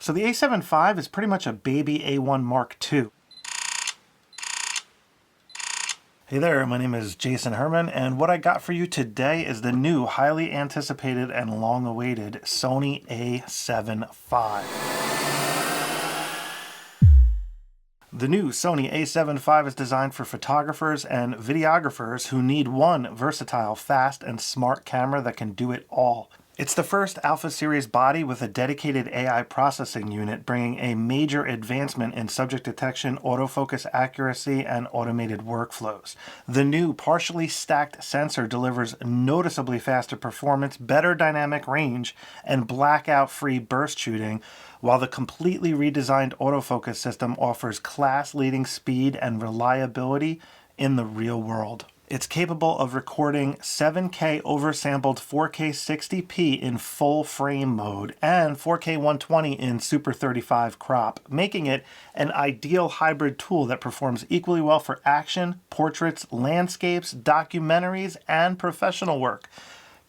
So the A7V is pretty much a baby A1 Mark II. Hey there, my name is Jason Herman, and what I got for you today is the new, highly anticipated and long-awaited Sony A7V. The new Sony A7V is designed for photographers and videographers who need one versatile, fast, and smart camera that can do it all. It's the first Alpha Series body with a dedicated AI processing unit, bringing a major advancement in subject detection, autofocus accuracy, and automated workflows. The new partially stacked sensor delivers noticeably faster performance, better dynamic range, and blackout-free burst shooting, while the completely redesigned autofocus system offers class-leading speed and reliability in the real world. It's capable of recording 7K oversampled 4K 60p in full frame mode and 4K 120 in Super 35 crop, making it an ideal hybrid tool that performs equally well for action, portraits, landscapes, documentaries, and professional work.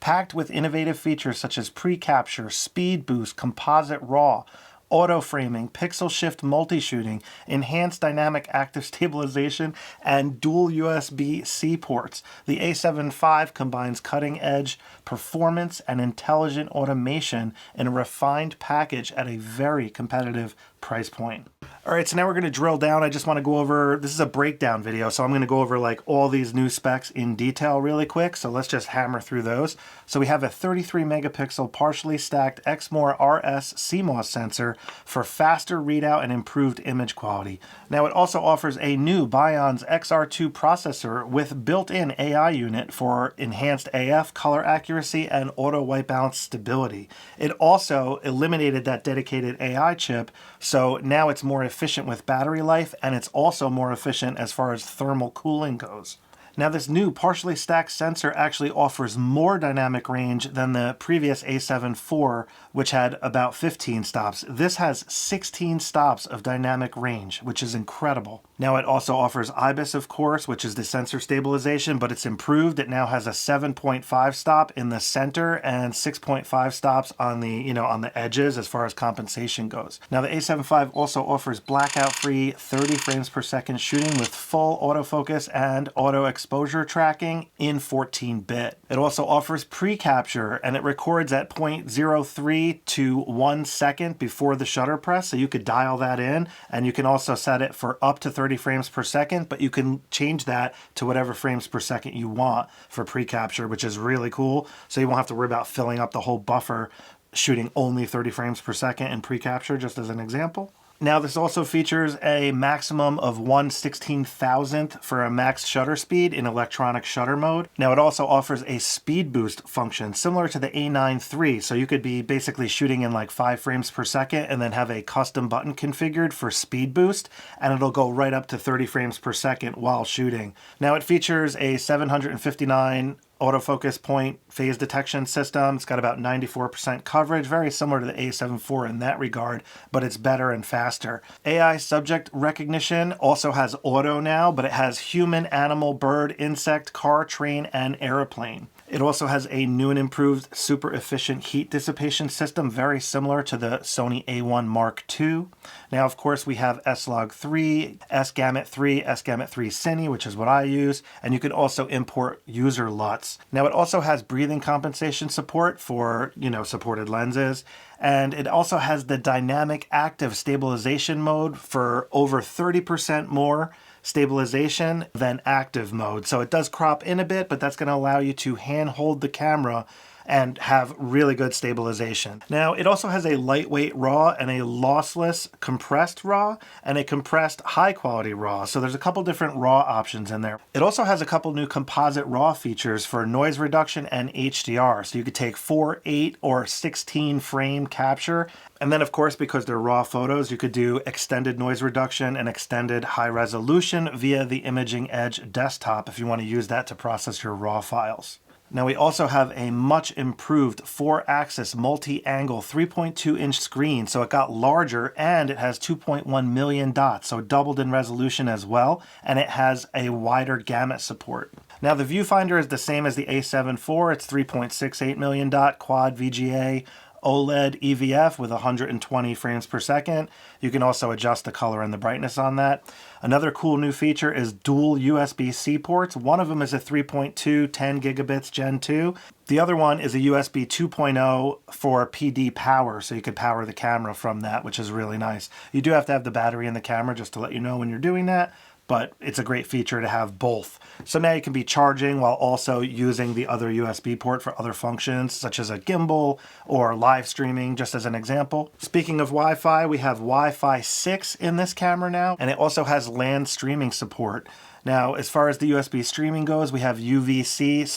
Packed with innovative features such as pre-capture, speed boost, composite RAW, auto framing, pixel shift multi-shooting, enhanced dynamic active stabilization, and dual USB-C ports. The A7V combines cutting-edge performance and intelligent automation in a refined package at a very competitive price point. All right, so now we're going to drill down. I just want to go over, this is a breakdown video, so I'm going to go over like all these new specs in detail really quick. So let's just hammer through those. So we have a 33 megapixel partially stacked Exmor RS CMOS sensor for faster readout and improved image quality. Now it also offers a new Bion's XR2 processor with built-in AI unit for enhanced AF, color accuracy, and auto white balance stability. It also eliminated that dedicated AI chip, so now it's more efficient with battery life, and it's also more efficient as far as thermal cooling goes. Now this new partially stacked sensor actually offers more dynamic range than the previous A7 IV, which had about 15 stops. This has 16 stops of dynamic range, which is incredible. Now it also offers IBIS, of course, which is the sensor stabilization, but it's improved. It now has a 7.5 stop in the center and 6.5 stops on the, on the edges as far as compensation goes. Now the A7V also offers blackout-free 30 frames per second shooting with full autofocus and auto exposure tracking in 14-bit. It also offers pre-capture, and it records at 0.03 to 1 second before the shutter press, so you could dial that in, and you can also set it for up to 30 frames per second, but you can change that to whatever frames per second you want for pre-capture, which is really cool, so you won't have to worry about filling up the whole buffer shooting only 30 frames per second in pre-capture, just as an example. Now this also features a maximum of 1/16,000th for a max shutter speed in electronic shutter mode. Now it also offers a speed boost function similar to the A9 III, so you could be basically shooting in like 5 frames per second and then have a custom button configured for speed boost, and it'll go right up to 30 frames per second while shooting. Now it features a 759 autofocus point phase detection system. It's got about 94% coverage, very similar to the A7 IV in that regard, but it's better and faster. AI subject recognition also has auto now, but it has human, animal, bird, insect, car, train, and airplane. It also has a new and improved super efficient heat dissipation system, very similar to the Sony A1 Mark II. Now, of course, we have S-Log3, S-Gamut 3, S-Gamut 3 Cine, which is what I use, and you can also import user LUTs. Now, it also has breathing compensation support for, supported lenses, and it also has the dynamic active stabilization mode for over 30% more stabilization than active mode. So it does crop in a bit, but that's going to allow you to hand hold the camera and have really good stabilization. Now, it also has a lightweight RAW and a lossless compressed RAW and a compressed high quality RAW. So there's a couple different RAW options in there. It also has a couple new composite RAW features for noise reduction and HDR. So you could take 4, 8, or 16 frame capture. And then, of course, because they're RAW photos, you could do extended noise reduction and extended high resolution via the Imaging Edge desktop if you want to use that to process your RAW files. Now we also have a much improved 4-axis multi-angle 3.2-inch screen, so it got larger and it has 2.1 million dots, so doubled in resolution as well, and it has a wider gamut support. Now the viewfinder is the same as the A7 IV, it's 3.68 million dot quad VGA, OLED EVF with 120 frames per second. You can also adjust the color and the brightness on that. Another cool new feature is dual USB-C ports. One of them is a 3.2 10 gigabits Gen 2. The other one is a USB 2.0 for PD power, so you could power the camera from that, which is really nice. You do have to have the battery in the camera just to let you know when you're doing that, but it's a great feature to have both. So now you can be charging while also using the other USB port for other functions, such as a gimbal or live streaming, just as an example. Speaking of Wi-Fi, we have Wi-Fi 6 in this camera now, and it also has LAN streaming support. Now, as far as the USB streaming goes, we have UVC/UAC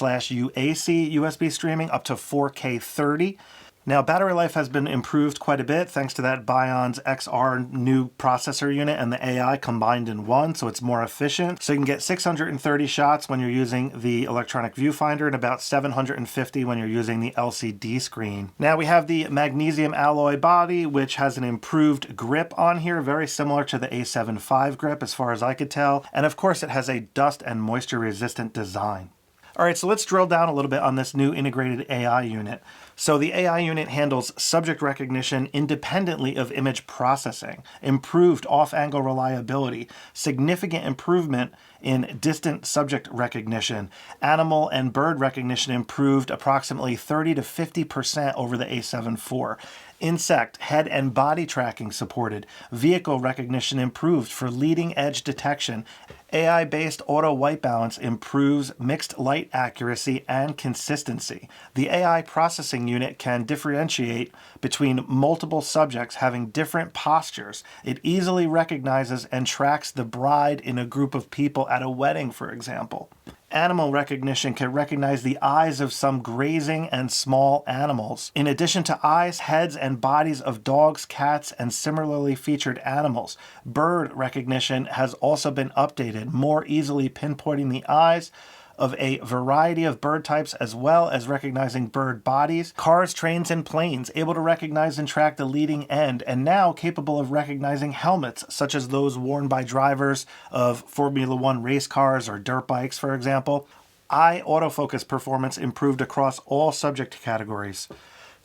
USB streaming up to 4K 30. Now, battery life has been improved quite a bit thanks to that Bion's XR new processor unit and the AI combined in one, so it's more efficient. So you can get 630 shots when you're using the electronic viewfinder and about 750 when you're using the LCD screen. Now we have the magnesium alloy body, which has an improved grip on here, very similar to the A75 grip as far as I could tell. And of course it has a dust and moisture resistant design. All right, so let's drill down a little bit on this new integrated AI unit. So the AI unit handles subject recognition independently of image processing, improved off-angle reliability, significant improvement in distant subject recognition, animal and bird recognition improved approximately 30 to 50% over the A7 IV. Insect, head, and body tracking supported. Vehicle recognition improved for leading edge detection. AI-based auto white balance improves mixed light accuracy and consistency. The AI processing unit can differentiate between multiple subjects having different postures. It easily recognizes and tracks the bride in a group of people at a wedding, for example. Animal recognition can recognize the eyes of some grazing and small animals, in addition to eyes, heads, and bodies of dogs, cats, and similarly featured animals. Bird recognition has also been updated, more easily pinpointing the eyes of a variety of bird types as well as recognizing bird bodies. Cars, trains, and planes able to recognize and track the leading end, and now capable of recognizing helmets such as those worn by drivers of Formula One race cars or dirt bikes, for example. Eye autofocus performance improved across all subject categories.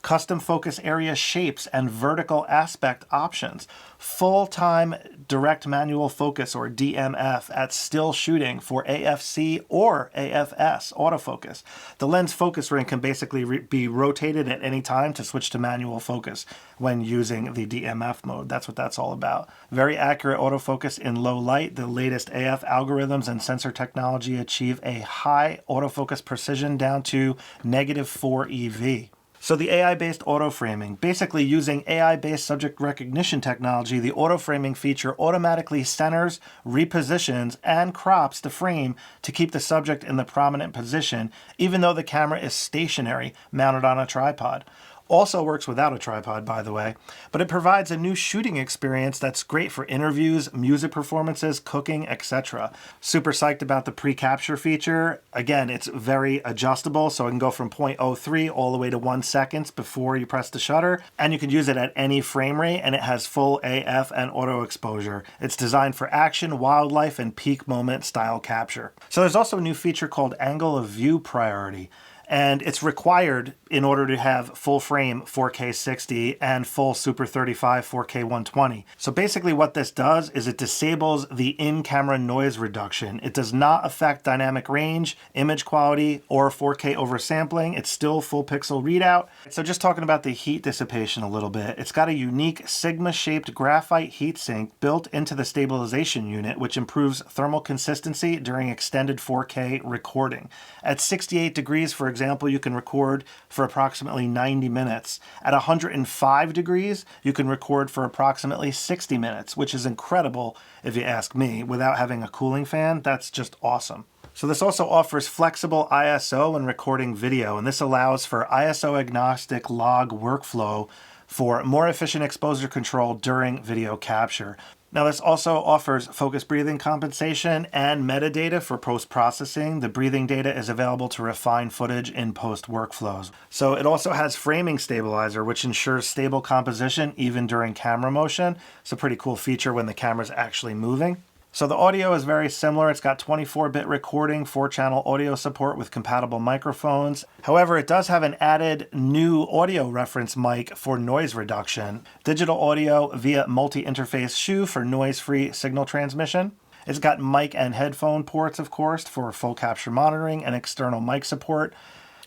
Custom focus area shapes and vertical aspect options. Full-time direct manual focus or DMF at still shooting for AFC or AFS autofocus. The lens focus ring can basically be rotated at any time to switch to manual focus when using the DMF mode. That's what that's all about. Very accurate autofocus in low light. The latest AF algorithms and sensor technology achieve a high autofocus precision down to -4 EV. So the AI-based auto framing, basically using AI-based subject recognition technology, the auto framing feature automatically centers, repositions, and crops the frame to keep the subject in the prominent position, even though the camera is stationary, mounted on a tripod. Also works without a tripod, by the way, but it provides a new shooting experience that's great for interviews, music performances, cooking, etc. Super psyched about the pre-capture feature. Again, it's very adjustable, so it can go from 0.03 all the way to 1 second before you press the shutter, and you can use it at any frame rate, and it has full AF and auto exposure. It's designed for action, wildlife, and peak moment style capture. So there's also a new feature called angle of view priority. And it's required in order to have full frame 4K 60 and full Super 35 4K 120. So basically what this does is it disables the in-camera noise reduction. It does not affect dynamic range, image quality, or 4K oversampling. It's still full pixel readout. So just talking about the heat dissipation a little bit, it's got a unique Sigma-shaped graphite heatsink built into the stabilization unit, which improves thermal consistency during extended 4K recording. At 68 degrees, for example, you can record for approximately 90 minutes. At 105 degrees, you can record for approximately 60 minutes, which is incredible if you ask me. Without having a cooling fan, that's just awesome. So this also offers flexible ISO when recording video, and this allows for ISO agnostic log workflow for more efficient exposure control during video capture. Now this also offers focus breathing compensation and metadata for post-processing. The breathing data is available to refine footage in post workflows. So it also has framing stabilizer, which ensures stable composition even during camera motion. It's a pretty cool feature when the camera's actually moving. So the audio is very similar. It's got 24-bit recording, 4-channel audio support with compatible microphones. However, it does have an added new audio reference mic for noise reduction. Digital audio via multi-interface shoe for noise-free signal transmission. It's got mic and headphone ports, of course, for full capture monitoring and external mic support.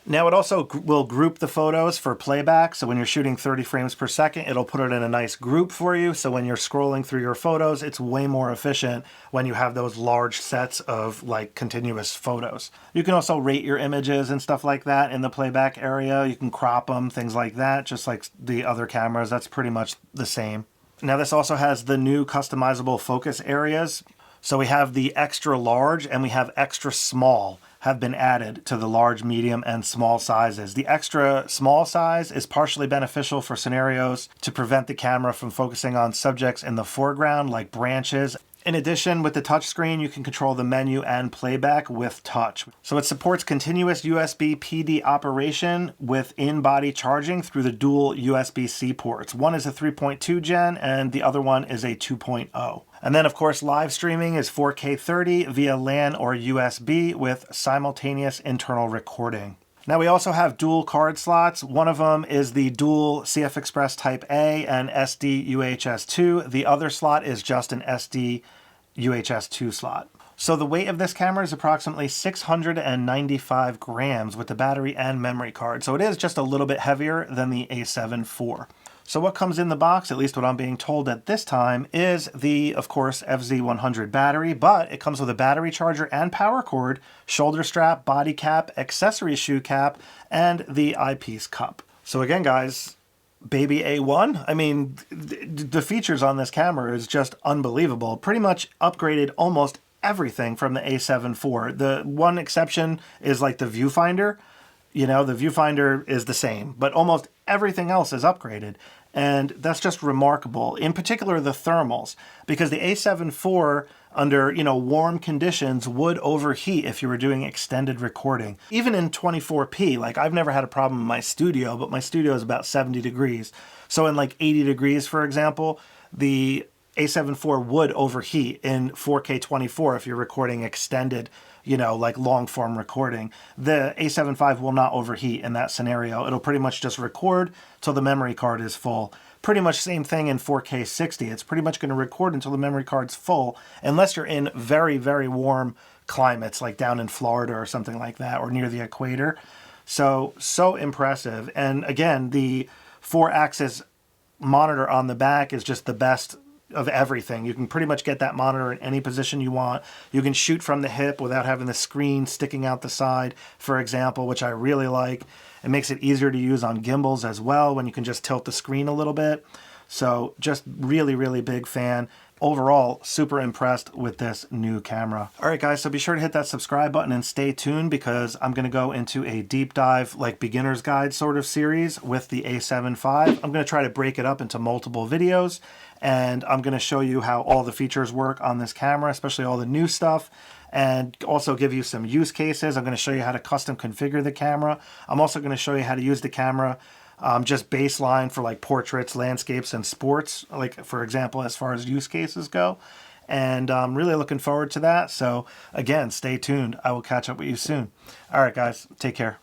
Now it also will group the photos for playback, so when you're shooting 30 frames per second, it'll put it in a nice group for you, so when you're scrolling through your photos, it's way more efficient when you have those large sets of like continuous photos. You can also rate your images and stuff like that in the playback area. You can crop them, things like that, just like the other cameras. That's pretty much the same. Now this also has the new customizable focus areas. So we have the extra large and we have extra small have been added to the large, medium, and small sizes. The extra small size is partially beneficial for scenarios to prevent the camera from focusing on subjects in the foreground like branches. In addition, with the touchscreen, you can control the menu and playback with touch. So it supports continuous USB PD operation with in-body charging through the dual USB-C ports. One is a 3.2 gen and the other one is a 2.0. And then, of course, live streaming is 4K 30 via LAN or USB with simultaneous internal recording. Now we also have dual card slots. One of them is the dual CF Express Type A and SD UHS 2. The other slot is just an SD UHS 2 slot. So the weight of this camera is approximately 695 grams with the battery and memory card. So it is just a little bit heavier than the A7 IV. So what comes in the box, at least what I'm being told at this time, is the, of course, FZ100 battery, but it comes with a battery charger and power cord, shoulder strap, body cap, accessory shoe cap, and the eyepiece cup. So again, guys, baby A1, I mean, the features on this camera is just unbelievable. Pretty much upgraded almost everything from the A7 IV. The one exception is like the viewfinder. You know, the viewfinder is the same, but almost everything else is upgraded. And that's just remarkable. In particular, the thermals, because the A7 IV under, warm conditions would overheat if you were doing extended recording. Even in 24p, like I've never had a problem in my studio, but my studio is about 70 degrees. So in like 80 degrees, for example, the A7 IV would overheat in 4K 24 if you're recording extended, like long form recording. The A75 will not overheat in that scenario. It'll pretty much just record till the memory card is full. Pretty much same thing in 4K 60. It's pretty much going to record until the memory card's full, unless you're in very, very warm climates, like down in Florida or something like that, or near the equator. So impressive. And again, the 4-axis monitor on the back is just the best of everything. You can pretty much get that monitor in any position you want. You can shoot from the hip without having the screen sticking out the side, for example, which I really like. It makes it easier to use on gimbals as well when you can just tilt the screen a little bit. So just really, really big fan. Overall, super impressed with this new camera. All right, guys, so be sure to hit that subscribe button and stay tuned because I'm going to go into a deep dive, like beginner's guide sort of series with the A75. I'm going to try to break it up into multiple videos, and I'm going to show you how all the features work on this camera, especially all the new stuff, and also give you some use cases. I'm going to show you how to custom configure the camera. I'm also going to show you how to use the camera just baseline for like portraits, landscapes, and sports, like for example, as far as use cases go. And I'm really looking forward to that. So again, stay tuned. I will catch up with you soon. All right, guys, take care.